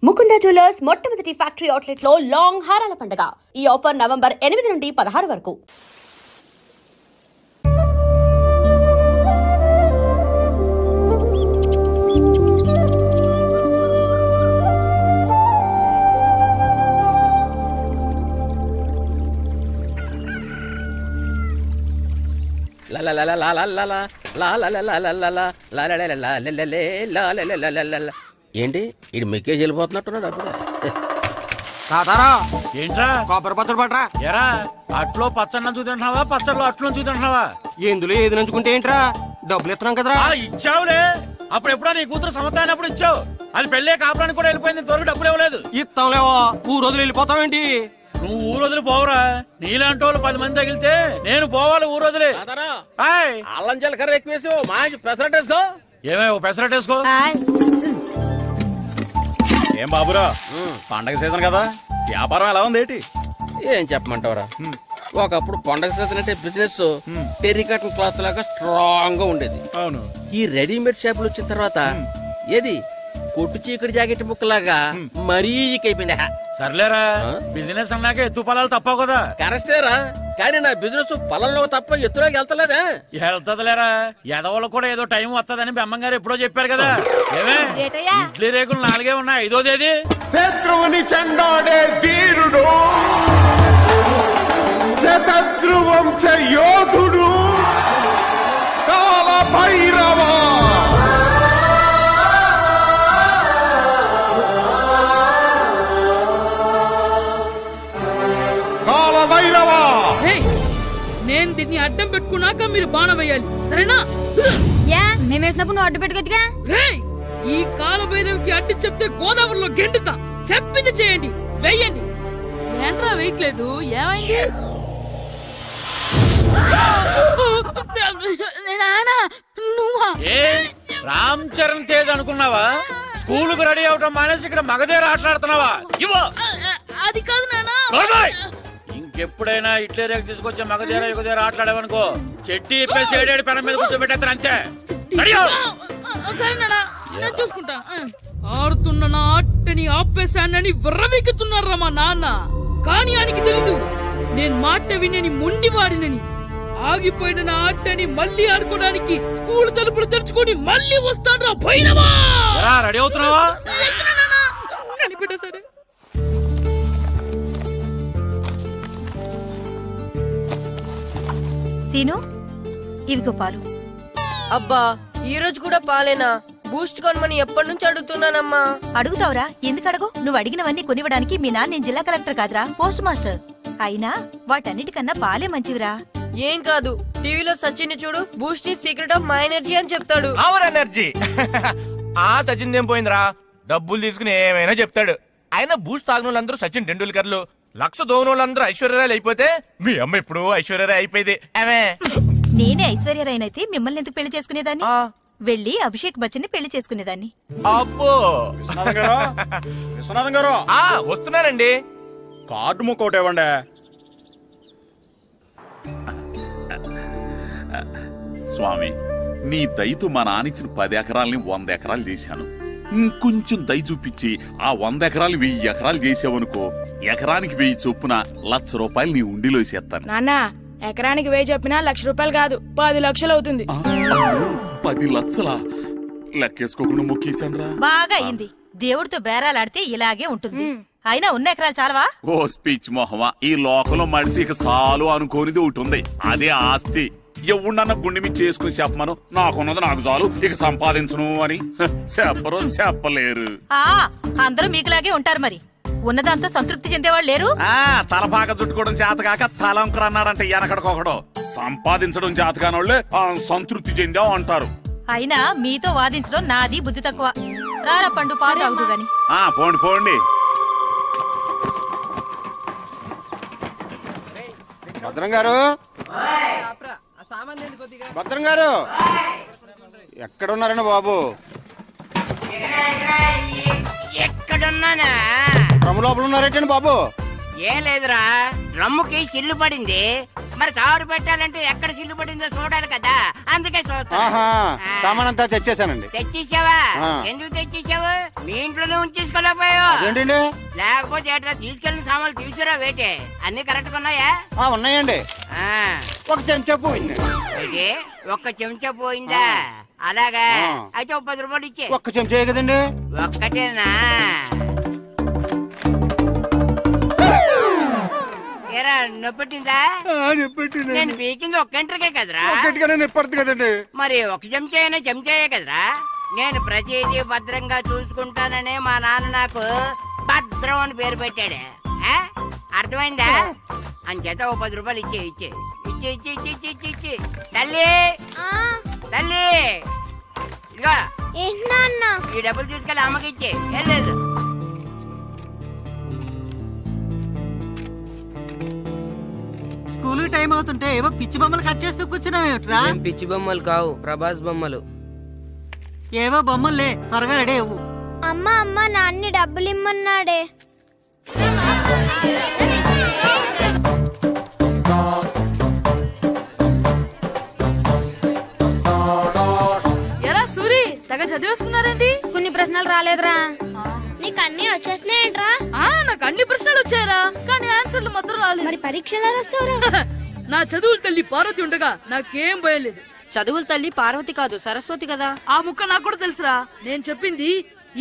Mukunda jewellers మొట్టమొదటి factory outlet లో long హారాల పండుగ. ఈ ఆఫర్ నవంబర్ 8 నుండి 16 వరకు. ఏంటి ఇది మెక్కేజ్ వెళ్ళిపోతున్నట్టున్నాడు అప్పుడే. ఏంట్రా కొబ్బరి పచ్చడి పట్రా. ఎరా అట్లో పచ్చడి నంచు తింటున్నావా, పచ్చడిలో అట్లు నంచు తింటున్నావా? ఎందులో ఏది నంచుకుంటే ఏంట్రా, డబ్బులు ఇస్తున్నాం కదరా. ఇచ్చావులే, అప్పుడు ఎప్పుడో నీ కూతురు సమత అయినప్పుడు ఇచ్చావు. అది పెళ్ళే కాపురానికి కూడా వెళ్ళిపోయింది, ఇంతవరకు డబ్బులు ఇవ్వలేదు. ఇస్తాంలేవో, ఊరు రోజులు వెళ్ళిపోతావేంటి? నువ్వు ఊరు వదిలి పోవరా, నీలాంటి వాళ్ళు 10 మంది తగిలితే నేను పోవాలి ఊరు వదిలి. అల్లం జీలకర్ర ఎక్కువ వేసి మంచి పెసరట్ వేసుకో. ఏమే పెసరట్ వేసుకో. ఏం బాబురా, పండగ సీజన్ కదా, వ్యాపారం ఎలా ఉంది ఏంటి? ఏం చెప్పమంటావురా, ఒకప్పుడు పండగ సీజన్ అంటే బిజినెస్ టెర్రికాటన్ క్లాత్ లాగా స్ట్రాంగ్ గా ఉండేది. అవును, ఈ రెడీమేడ్ షాపులు వచ్చిన తర్వాత ఏది కొట్టు చీకటి జాకెట్ ముక్కలాగా మరీ అయిపోయింది. సర్లేరా, బిజినెస్ అన్నాక ఎత్తు పొలాలు తప్పవు కదా. కరెక్టేరా, కానీ నా బిజినెస్ పొలంలో తప్ప ఎత్తులోకి వెళ్తలేదా? వెళ్తదిలేరా, ఎదవలకు కూడా ఏదో టైం వస్తుందని బెమ్మం గారు ఎప్పుడో చెప్పారు కదా. ఏమే ఇడ్లీ రేకులు 4 ఉన్నాయి, 5వ తేదీ. శత్రువుని చెండాడే ధీరుడు, శతద్రు వంశ యోధుడు కాల భైరవ. నేను దీన్ని అడ్డం పెట్టుకున్నాక మీరు బాణం వేయాలి, సరేనా? మేమేసినప్పుడు నువ్వు అడ్డు పెట్టుకోవచ్చుగా. ఈ కాలభైరవికి అడ్డు చెప్తే గోదావరిలో గెంటుతా. చెప్పింది చేయండి, వెయ్యండి. ఏంట్రా వెయ్యట్లేదు, ఏమైంది? రామ్ చరణ్ తేజ్ అనుకున్నావా? స్కూల్ కు రెడీ అవటం మానేసి ఇక్కడ మగధీర ఆటలాడుతున్నావా? అది కాదు నాన్న. ఇంకెప్పుడైనా ఇట్లే రేపు తీసుకొచ్చే మగధీర యుగధీర ఆటలాడేవనుకో, చెట్టి ఇప్పేసి 7 పెనం మీద కూర్చోబెట్టేస్తారు అంతే. సరే నాన్న, నేను చూసుకుంటా. ఆడుతున్న నా ఆటని ఆపేశానని విర్రవీగుతున్నారా మా నాన్న. కానీ ఆయనకి తెలీదు నేను మాట వినని మొండివాడినని. ఆగిపోయిన నా ఆటని మళ్ళీ ఆడుకోవడానికి స్కూల్ తలుపులు తెరుచుకొని మళ్ళీ వస్తాడ్రా భైరవా. రెడీ అవుతున్నావా? కనిపెట్టా సరే. సీను, ఇవిగో పాలు. అబ్బా, ఈ రోజు కూడా పాలేనా? బూస్ట్ కొనమని ఎప్పటి నుంచి అడుగుతున్నానమ్మా. అడుగుతావురా, ఎందుకు అడగు? నువ్వు అడిగినవన్నీ కొనివ్వడానికి మీ నాన్న నేను జిల్లా కలెక్టర్ కాదురా, పోస్ట్ మాస్టర్. అయినా వాటన్నిటికన్నా పాలే మంచివిరా. ఏం కాదు, టీవీలో సచిన్ చూడు, Boost is secret of my energy అని చెప్తాడు. Our energy. ఆ సచిన్ ఏం పోయిందిరా, డబ్బులు తీసుకుని ఏమైనా చెప్తాడు. ఆయన బూస్ట్ తాగిన వాళ్ళందరూ సచిన్ టెండూల్కర్లు, లక్ష దోని వాళ్ళందరూ ఐశ్వర్యరాయలు అయిపోతే మీ అమ్మ ఇప్పుడు ఐశ్వర్యరాయ్ అయిపోయింది. నేనే ఐశ్వర్యరాయనైతే మిమ్మల్ని ఎందుకు పెళ్లి చేసుకునేదాన్ని? వెళ్ళి అభిషేక్ బచ్చన్ ని పెళ్లి చేసుకునేదాన్ని. అబ్బో, విశ్వనాథం గారు వస్తున్నానండి. కార్డు ముక్క ఒకటి ఇవ్వండి. స్వామి, నీ దయతో మా నానిచ్చిన 10 ఎకరాలని 100 ఎకరాలు చేశాను. ఇంకొంచెం దయ చూపించి ఆ 100 ఎకరాలు 1000 ఎకరాలు చేసావనుకో, ఎకరానికి 1000 చొప్పున ₹1,00,000 నీ ఉండిలో వేసేస్తాను. నాన్న, ఎకరానికి 1000 చెప్పినా ₹1,00,000 కాదు, 10 లక్షలు అవుతుంది. 10 లక్షలా? లెక్కేసుకోకుండా మొక్కేశాను రా. బాగా అయింది. దేవుడితో బేరాలాడితే ఇలాగే ఉంటుంది. అయినా ఉన్న ఎకరాలు చాలవా? ఓ స్పీచ్ మొహమా, ఈ లోకంలో మనిషి ఇక చాలు అనుకోనిది ఒకటి ఉంది, అదే ఆస్తి. ఎవడన్నా గుండె మీద చేసుకుని చెప్పమను, నాకున్నది నాకు చాలు, ఇక సంపాదించను అని చెప్పరు, చెప్పలేరు. అందరూ మీకులాగే ఉంటారు మరి. ఉన్నదాంతో సంతృప్తి చెందేవాళ్ళు లేరు. తలపాక చుట్టుకోవడం చేతకాక తలంకర అన్నాడంటే వెనకడకొకడు. సంపాదించడం చేతకానోళ్లే సంతృప్తి చెందావు అంటారు. అయినా మీతో వాదించడం నాది బుద్ధి తక్కువ. రారా పండు, పాలు తాగుదు గాని. పోండి పోండి. భద్రం గారు, భద్రం గారు ఎక్కడున్నారండి బాబు? ఎక్కడున్నానా? డ్రమ్ లోపల ఉన్నారేటండి బాబు? ఏం లేదురా, డ్రమ్ముకి చిల్లు పడింది, మరి కారు పెట్టాలంటే ఎక్కడ సిల్లు పడిందో చూడాలి కదా, అందుకే చూస్తా. సామాన్ అంతా తెచ్చేసానండి. తెచ్చేసావా? ఎందుకు తెచ్చేసావు? మీ ఇంట్లోనే ఉంచేసుకోలేకపోయావు. అదేంటండి? లేకపోతే ఎట్లా తీసుకెళ్ళిన సామాన్లు తీసుకురా వేటే. అన్ని కరెక్ట్ గా ఉన్నాయా? ఉన్నాయండి. ఒక చెంచా పోయింది. ఒక్క చెంచా పోయిందా? అలాగా, అయితే 10 రూపాయలు ఇచ్చే. ఒక్క చెంచా కదండి? ఒక్కటేనా? ఏరా నొప్పెట్టిందా? నేను పీకింది ఒక్క గంటకే కదరా? నొప్పడుతుంది కదండి. మరి ఒక చెంచాయే కదరా? నేను ప్రతిదీ భద్రంగా చూసుకుంటానని మా నాన్న నాకు భద్రం అని పేరు పెట్టాడు. అర్థమైందా? అంచేత 10 రూపాయలు ఇచ్చే. తల్లి తల్లి, ఇదిగో ఈ డబ్బులు తీసుకెళ్ళి అమ్మకి ఇచ్చే. వెళ్ళలేదు. స్కూల్ టైం అవుతుంటే ఏవో పిచ్చి బొమ్మలు కట్ చేస్తూ కూర్చున్నావేమిట్రా? పిచ్చి బొమ్మలు కావు, ప్రభాస్ బొమ్మలు. ఏవో బొమ్మలే, త్వరగా రెడీ అవ్వు. అమ్మ నాన్ని డబ్బులు ఇమ్మన్నాడే. ఎరా సూరి, తెగ చదివేస్తున్నారండి. కొన్ని ప్రశ్నలు రాలేదురా. నీకు అన్ని వచ్చేసినాయంట్రా? నాకు అన్ని ప్రశ్నలు వచ్చాయరా, కానీ ఆన్సర్లు మాత్రం రాలేదు. మరి పరీక్షలు రాస్తావురా? నా చదువుల తల్లి పార్వతి ఉండగా నాకేం భయం లేదు. చదువుల తల్లి పార్వతి కాదు, సరస్వతి కదా. ఆ ముక్క నాకు కూడా తెలుసురా. నేను చెప్పింది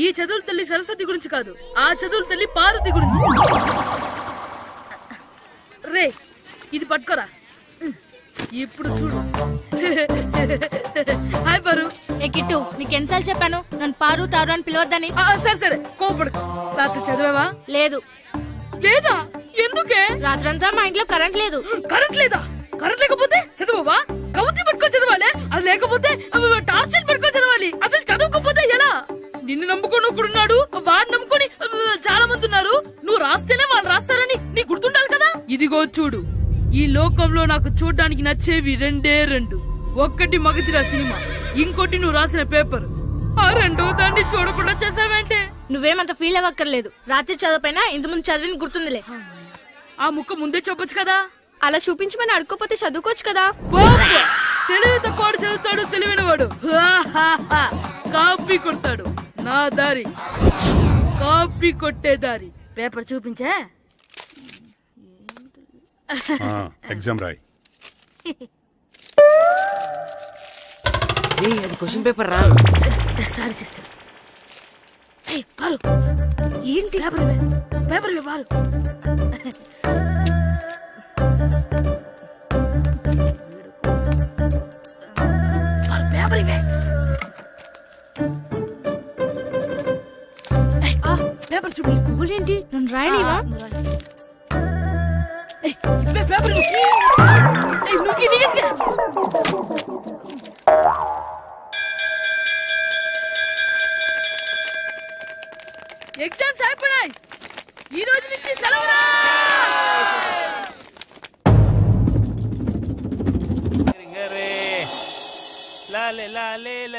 ఈ చదువుల తల్లి సరస్వతి గురించి కాదు, ఆ చదువుల తల్లి పార్వతి గురించి. రే, ఇది పట్టుకోరా. ఇప్పుడు చూడు. హాయ్ పారు. ఏ కిట్టు, నీకు ఎన్నిసార్లు చెప్పాను నన్ను పారు తారు అని పిలవద్దని? సరే కోపడకు. రాత్రి చదివావా? లేదు. లేదా? ఎందుకే? రాత్రంతా మా ఇంట్లో కరెంట్ లేదు. కరెంట్ లేదా? కరెంట్ లేకపోతే చదవవా? కవచి పట్టుకొని చదవాలి. అది లేకపోతే టార్చ్ లైట్ పట్టుకొని చదవాలి. అసలు చదవకపోతే ఎలా? నిన్ను నమ్ముకొని ఒకడున్నాడు, వాడిని నమ్ముకొని చాలా మంది ఉన్నారు. నువ్వు రాస్తేనే వాళ్ళు రాస్తారని నీ గుర్తుండాలి కదా. ఇదిగో చూడు, ఈ లోకంలో నాకు చూడ్డానికి నచ్చేవి రెండు. ఒక్కటి మగధిరా సినిమా, ఇంకోటి నువ్వు రాసిన పేపర్. ఆ రెండో దాన్ని చూడకుండా చేసావేంటే? నువ్వేమంత ఫీల్ అవ్వక్కర్లేదు. రాత్రి చదవపోయినా ఇంతకుముందు చదివిన గుర్తుందిలే. ఆ ముక్క ముందే చెప్పొచ్చు కదా. అలా చూపించమని అడుక్కోపోతే చదువుకోవచ్చు కదా. తెలివి తక్కువ చదువుతాడు, తెలివైన వాడు కాపీ కొడతాడు. నా దారి కాపీ కొట్టే దారి. పేపర్ చూపించే. ఎగ్జామ్ రాయి. అది క్వశ్చన్ పేపర్ రా. Sorry sister. పారు, ఏంటి పేపర్ పారు. పేపర్ ఇవే. పేపర్ చూపి. ఏంటి నన్ను రాయనివా? పేపర్ ఎగ్జామ్స్ అయిపోయాయి. ఈ రోజు నుంచి సెలవురా.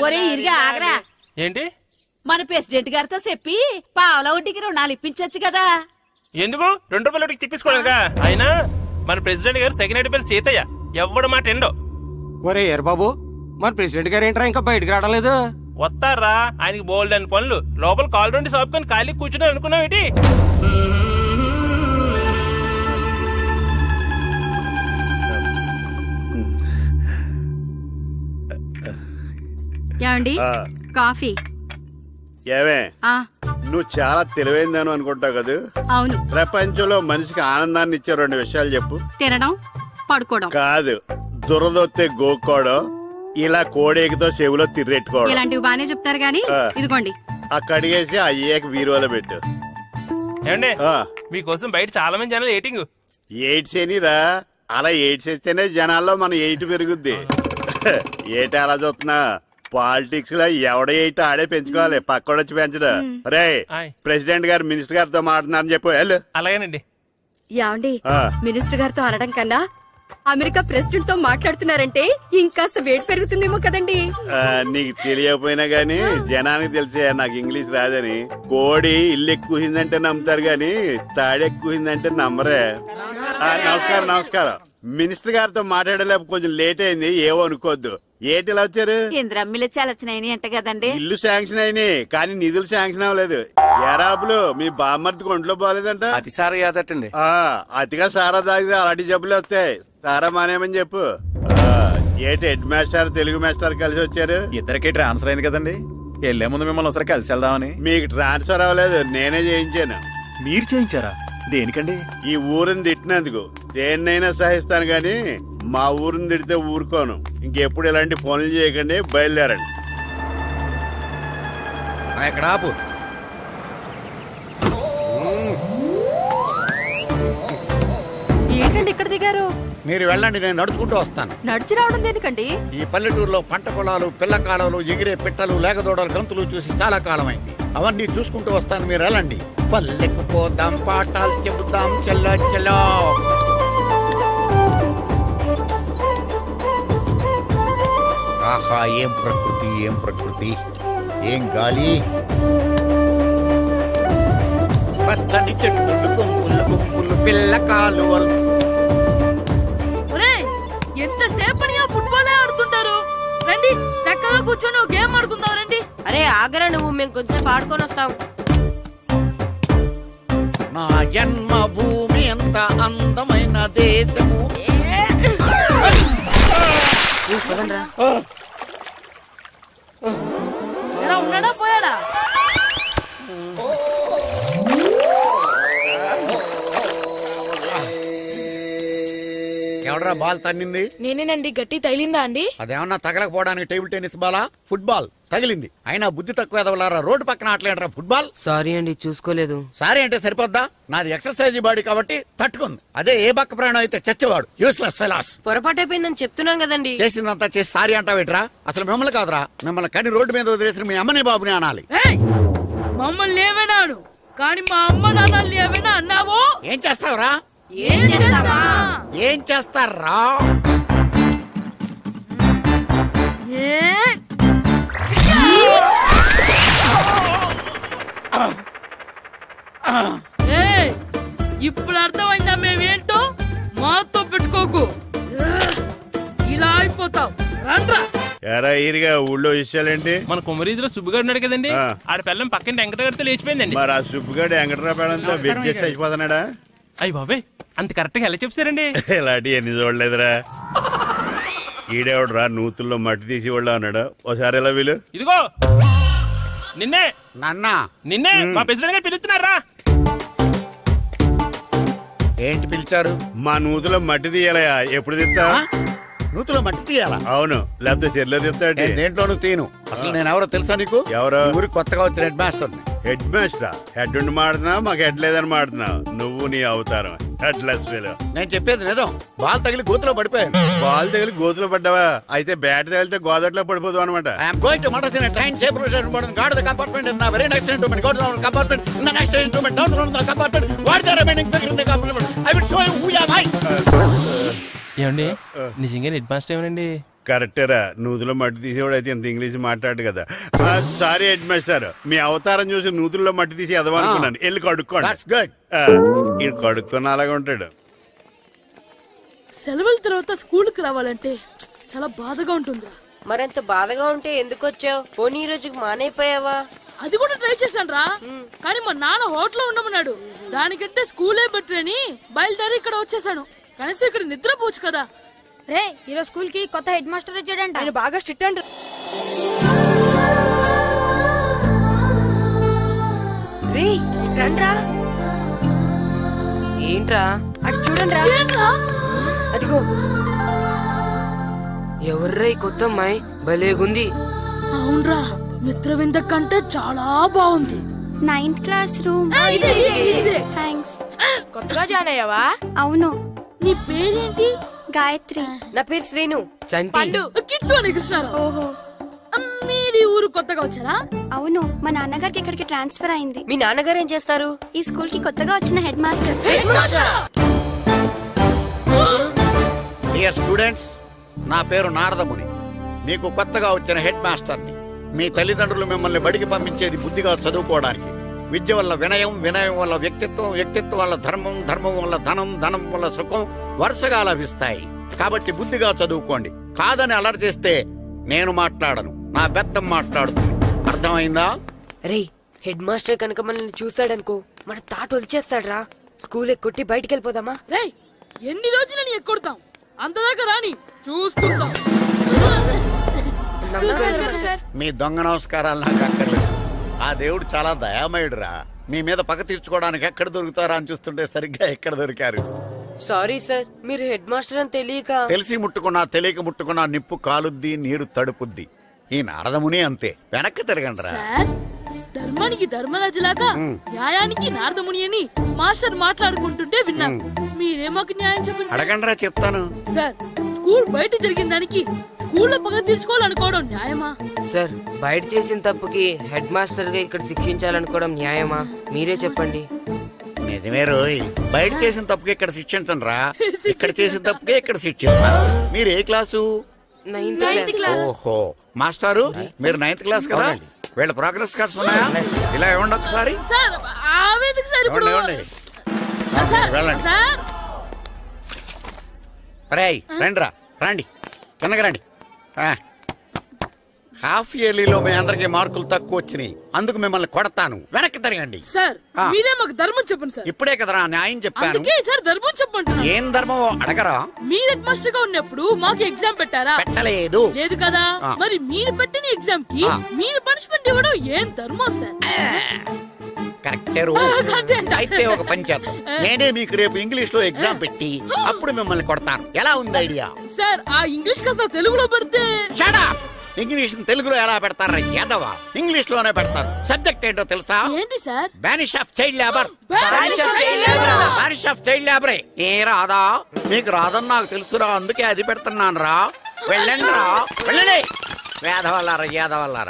ఒరే ఇరిగా ఆగరా. ఏంటి? మన ప్రెసిడెంట్ గారితో చెప్పి పావుల వడ్డీకి రుణాలు ఇప్పించచ్చు కదా. ఎందుకు? 2 రూపాయల వడ్డీకి తిప్పించుకోలేదుగా. అయినా మన ప్రెసిడెంట్ గారు సెకండ్ హెడ్ పేరు సీతయ్య. ఎవడు మాట ఎండో. ఒరే ఎర్ బాబు, మన ప్రెసిడెంట్ గారు ఏంట్రా ఇంకా బయటకు రావడం లేదు? వస్తారా, ఆయనకి బోల్డ్ అని పనులు. లోపల కాలు 2 సాపుకొని ఖాళీ కూర్చుని అనుకున్నావు ఏంటి? ఏమండి కాఫీ? ఏమే, నువ్వు చాలా తెలివైందని అనుకుంటావు కదా. అవును. ప్రపంచంలో మనిషికి ఆనందాన్ని ఇచ్చే 2 విషయాలు చెప్పు. తినడం, పడుకోవడం. కాదు, దురదొత్తే గోక్కోవడం, ఇలా కోడేకితో చెవులో తిర్రెట్టుకోవడం. ఇలాంటివి బానే చెప్తారు గానీ ఇదిగోండి. కడిగేసి అయ్యాక వీరువలో పెట్టు. ఏమండి, మీకోసం బయట చాలా మంది జనాలు ఎయిటింగ్. ఎయిడ్స్ ఏనిరా, అలా ఎయిడ్స్ వేస్తేనే జనాల్లో మన ఎయిట్ పెరుగుద్ది. ఏట అలా చూస్తున్నా? పాలిటిక్స్ లో ఎవడ ఎయిట్ ఆడే పెంచుకోవాలి, పక్కడొచ్చి పెంచడు. రే, ప్రెసిడెంట్ గారు మినిస్టర్ గారితో మాట్లాడుతున్నారని చెప్పు. వెళ్ళు. అలాగేనండి. యాండి, మినిస్టర్ గారితో అనడం కన్నా అమెరికా ప్రెసిడెంట్ తో మాట్లాడుతున్నారంటే ఇంకాస్త వేడి పెరుగుతుందేమో కదండి. నీకు తెలియకపోయినా గానీ జనానికి తెలిసే నాకు ఇంగ్లీష్ రాదని. కోడి ఇల్లు ఎక్కువసిందంటే నమ్ముతారు గాని తాడెక్కువసిందంటే నమ్మరే. నమస్కారం నమస్కారం. మినిస్టర్ గారితో మాట్లాడలేపు కొంచెం లేట్ అయింది, ఏమో అనుకోవద్దు. ఏంటి ఇలా వచ్చారు? ఇంద్రమ్మిలు చాలా వచ్చినాయని అంట కదండి. ఇల్లు శాంక్షన్ అయినాయి కానీ నిధులు శాంక్షన్ అవ్వలేదు. ఎరాబులు మీ బామ్మర్తికి ఒంట్లో పోలేదంట. అతిసారి యాదటండి. అతిగా సారా తాగితే అలాంటి జబ్బులు వస్తాయి. సారా మానేమని చెప్పు. ఏంటి హెడ్ మాస్టర్ తెలుగు మాస్టర్ కలిసి వచ్చారు? ఇద్దరికి ట్రాన్స్ఫర్ అయింది కదండి, వెళ్లే ముందు మిమ్మల్ని ఒకసారి కలిసి వెళ్దామని. మీకు ట్రాన్స్ఫర్ అవ్వలేదు, నేనే చేయించాను. మీరు చేయించారా? దేనికండి? ఈ ఊరిని తిట్టినందుకు. దేన్నైనా సహిస్తాను గాని మా ఊరిని తిడితే ఊరుకోను. ఇంకెప్పుడు ఇలాంటి పనులు చేయకండి, బయలుదేరండి. ఇక్కడ ఆపు. ఏంటండి ఇక్కడ దిగారు? మీరు వెళ్ళండి, నేను నడుచుకుంటూ వస్తాను. నడిచి రావడం దేనికండి? ఈ పల్లెటూరులో పంట పొలాలు, పిల్ల కాలాలు, ఎగిరే పిట్టలు, లేగదోడలు, గంతులు చూసి చాలా కాలం అయింది. అవన్నీ చూసుకుంటూ వస్తాను, మీరు వెళ్ళండి. పల్లెకు పోదాం, పాఠాలు చెబుతాం, చల్లో చల్లో. ఆహా, ఏం ప్రకృతి, ఏం ప్రకృతి, ఏం గాలి. పచ్చని చెట్లు, గుంపులు గుంపులు, పిల్ల కాలువలు. ఎంతసేపని ఫుట్బాల్ ఆడుతుంటారు? రండి చక్కగా కూర్చొని గేమ్ ఆడుకుందాం రండి. అరే ఆగరా నువ్వు, మేము కొంచెంసేపు ఆడుకొని వస్తాం. నా జన్మభూమి ఎంత అందమైన దేశము. ఉన్నాడా పోయాడా? ఎవడరా బాల్ తన్నింది? నేనేనండి. గట్టి తగిలిందా అండి? అదేమన్నా తగలకపోవడానికి టేబుల్ టెన్నిస్ బాలా, ఫుట్బాల్ తగిలింది. అయినా బుద్ధి తక్కువ ఎదవలారా, రోడ్డు పక్కన ఆటలేడరా ఫుట్బాల్. సారీ అండి, చూసుకోలేదు. సారీ అంటే సరిపోద్దా? నాది ఎక్సర్సైజ్ బాడీ కాబట్టి తట్టుకుంది. అదే ఏ బక్క ప్రాణం అయితే చచ్చేవాడు. Useless fellas. పొరపాటు అయిపోయిందని చెప్తున్నాం కదండి. చేసిందంతా చేసి సారీ అంటావేట్రా? అసలు మిమ్మల్ని కాదురా, మిమ్మల్ని కని రోడ్డు మీద వదిలేసిన మీ అమ్మని బాబుని అనాలి. మమ్మల్ని ఏమైనాడు కానీ మా అమ్మ నాన్నల్ని ఏమైనా అన్నావో? ఏం చేస్తావురా? ఏం చేస్తావా? ఏం చేస్తారా? ఇప్పుడు అర్థమైందా మేమేంటో? మాతో పెట్టుకోకు, ఇలా అయిపోతావు. రండ్రా. ఎరా ఈరిగా ఊళ్ళో విషయాలేంటి? మన కుమరీదిలో సుబ్బుగాడు ఉన్నాడు కదండి, ఆడ పిల్లం పక్కన వెంకటగారితో లేచిపోయిందండి. మరి ఆ సుబ్బుగాడు వెంకటరావు పిల్లంతో వెయిట్ చేసి అయిపోతున్నాడా? అయ్యి బాబాయ్, అంత కరెక్ట్ గా ఎలా చెప్తారండి? ఇలాంటి ఎన్ని చూడలేదురా. ఈడేవడరా నూతుల్లో మట్టి తీసి వాళ్ళు అన్నాడు. ఒకసారి ఎలా వీలు? ఇదిగో నిన్నే. నాన్నా నిన్నే మా ప్రెసిడెంట్ గారు పిలుస్తున్నారా? ఏంటి పిలిచారు? మా నూతులో మట్టి తీయాలయా. ఎప్పుడు తీస్తా? నూతులో మట్టి తీయాలా? అవును, లేకపోతే చెర్లో తీస్తాడు. దేంట్లోనూ తీను. అసలు నేను ఎవరో తెలుసా నీకు? ఎవరో? ఊరికి కొత్తగా వచ్చిన head master. Head master? Head ఉండి మాడుతున్నావు, మాకు హెడ్ లేదని మాడుతున్నావు. నువ్వు నీ అవతారం హెడ్ లెస్ ఫెలో. నేను చెప్పేది నిజం. బాల్ తగిలి గోతులో పడిపోయాను. బాల్ తగిలి గోతులో పడ్డావా? అయితే బ్యాట్ తగిలితే గోదట్లో పడిపోదు అనమాట. I'm going to motor in train safe route guard the compartment in the very next instrument go down compartment in the next instrument down from the compartment what the remaining figure in the compartment I will show you who you are. ఏమండి నిజంగా head master ఏమనండి? కరెక్టేరా, నూతులో మట్టి తీసేవాడు అయితే ఇంత English మాట్లాడు కదా. Sorry head master, మీ అవతారం చూసి నూతుల్లో మట్టి తీసి ఎదవనుకున్నాను. వెళ్ళి కడుక్కోండి. ఇది కడుక్కున్న అలాగే ఉంటాడు. సెలవుల తర్వాత స్కూల్ కి రావాలంటే చాలా బాధగా ఉంటుందిరా. మరంత బాధగా ఉంటే ఎందుకు వచ్చావు? పోనీ ఈ రోజుకి మానైపోయావా? అది కూడా ట్రై చేశాను రా, కానీ మా నాన్న హోటల్లో ఉండమన్నాడు. దానికంటే స్కూలే బెటర్ అని బయలుదేరి ఇక్కడ వచ్చేసాను. కనీసం ఇక్కడ నిద్రపోవచ్చు కదా. రే, ఈరోజు స్కూల్ కి కొత్త హెడ్ మాస్టర్ వచ్చాడంట. ఆయన బాగా స్ట్రిక్ట్ అంట. రే రండ్రా. ఏంట్రా అటు చూడండి రా. అదిగో ఎవర్రా ఈ కొత్త అమ్మాయి? భలేగుంది. అవునరా, మిత్రవింద కంటే చాలా బాగుంది. 9th class room. థ్యాంక్స్. కొత్తగా జాయిన్ అయ్యావా? అవును. నీ పేరేంటి? గాయత్రి. నా పేరు శ్రీను. పండు. కిట్టు అని కృష్ణారావు. ఓహో, మీరు ఊరు కొత్తగా వచ్చారా? అవును, మా నాన్నగారికి ఇక్కడికి ట్రాన్స్ఫర్ అయింది. మీ నాన్నగారు ఏం చేస్తారు? ఈ స్కూల్ కి కొత్తగా వచ్చిన హెడ్ మాస్టర్. డియర్ స్టూడెంట్స్, నా పేరు నారదముని. మీకు కొత్తగా వచ్చిన హెడ్ మాస్టర్ని. మీ తల్లిదండ్రులు మిమ్మల్ని బడికి పంపించేది బుద్ధిగా చదువుకోవడానికి. విద్య వల్ల వినయం, వినయం వల్ల వ్యక్తిత్వం, వ్యక్తిత్వం వల్ల ధర్మం, ధర్మం వల్ల ధనం, ధనం వల్ల సుఖం వరుసగా లభిస్తాయి. కాబట్టి బుద్ధిగా చదువుకోండి. కాదని అలర్ చేస్తే నేను మాట్లాడను, నా బెత్తం మాట్లాడుతుంది. అర్థమైందా? రే, హెడ్ మాస్టర్ కనుక మనల్ని చూసాడనుకో మన తాట వచ్చేస్తాడ్రా. స్కూల్ ఎక్కొట్టి బయటికి వెళ్ళిపోదామా? రే, ఎన్ని రోజులని ఎక్కొడతాం? అంతదాకా రాని చూసుకుంటాం. మీ దొంగ నమస్కారాలు నాకు అక్కర్లేదు. ఆ దేవుడు చాలా దయామయుడురా. మీ మీద పగ తీర్చుకోవడానికి ఎక్కడ దొరుకుతారా అని చూస్తుంటే సరిగ్గా ఎక్కడ దొరికారు. సారీ సార్, మీరు హెడ్ మాస్టర్ అని తెలియక. తెలిసి ముట్టుకున్నా తెలియక ముట్టుకున్నా నిప్పు కాలుద్ది, నీరు తడుపుద్ది. ఈ నారదముని అంతే. వెనక్కి తిరగండిరా. ధర్మానికి ధర్మరాజులాగా న్యాయానికి నారదముని అని మాస్టర్ మాట్లాడుకుంటుంటే విన్నాం. మీరే మాకు న్యాయం చెప్పండి. అడగండిరా, చెప్తాను. సార్, స్కూల్ బయట జరిగిన దానికి స్కూల్లో పగ తీర్చుకోవాలనుకోవడం న్యాయమా? సార్, బయట చేసిన తప్పుకి హెడ్ మాస్టర్ గా ఇక్కడ శిక్షించాలనుకోవడం న్యాయమా? మీరే చెప్పండి. నిజమే రోయ్, బయట చేసిన తప్పుకి ఇక్కడ శిక్షించను రా. ఇక్కడ చేసిన తప్పుకే ఇక్కడ శిక్షిస్తాను. మీరు ఏ క్లాసు? 9th class. ఓహో, మాస్టారు మీరు 9th క్లాస్ కదా? వీళ్ళ ప్రోగ్రెస్ కార్డ్స్ ఉన్నాయా? ఇలా ఇవ్వండి ఒకసారి. వెళ్ళండి. రేయ్, రండిరా, రండి, కిందకి రండి. హాఫ్ ఇయర్లీలో మీ అందరికి మార్కులు తక్కువ వచ్చినాయి, అందుకు మిమ్మల్ని కొడతాను. వెనక్కి తిరగండి. సార్, మీరే మాకు ధర్మం చెప్పండి సార్. ఇప్పుడే కదరా న్యాయం చెప్పాను. సార్, ధర్మం చెప్పండి. ఏం ధర్మం అడగరా? మీరు హెడ్ మాస్టర్ గా ఉన్నప్పుడు మాకు ఎగ్జామ్ పెట్టారా? పెట్టలేదు. లేదు కదా? మరి మీరు పెట్టిన ఎగ్జామ్ కి మీరు పనిష్మెంట్ ఇవ్వడం ఏం ధర్మం సార్? కరెక్టే రోజు. అయితే ఒక పని చేద్దాం, నేనే మీకు రేపు ఇంగ్లీష్ లో ఎగ్జామ్ పెట్టి అప్పుడు మిమ్మల్ని కొడతాను. ఎలా ఉంది ఐడియా? సార్, ఆ ఇంగ్లీష్ కాస్త తెలుగులో పెడితే. ఇంగ్లీష్ తెలుగులో ఎలా పెడతారా యాదవా? ఇంగ్లీష్ లోనే పెడతారు. సబ్జెక్ట్ ఏంటో తెలుసా? ఏంటి sir? Banish of child labour. Banish of child లేబరే. ఏ రాదా? మీకు రాదని నాకు తెలుసురా, అందుకే అది పెడుతున్నాను రా. వెళ్ళండి రా, వెళ్ళండి. వేదవల్లారా, యాదవల్లారా.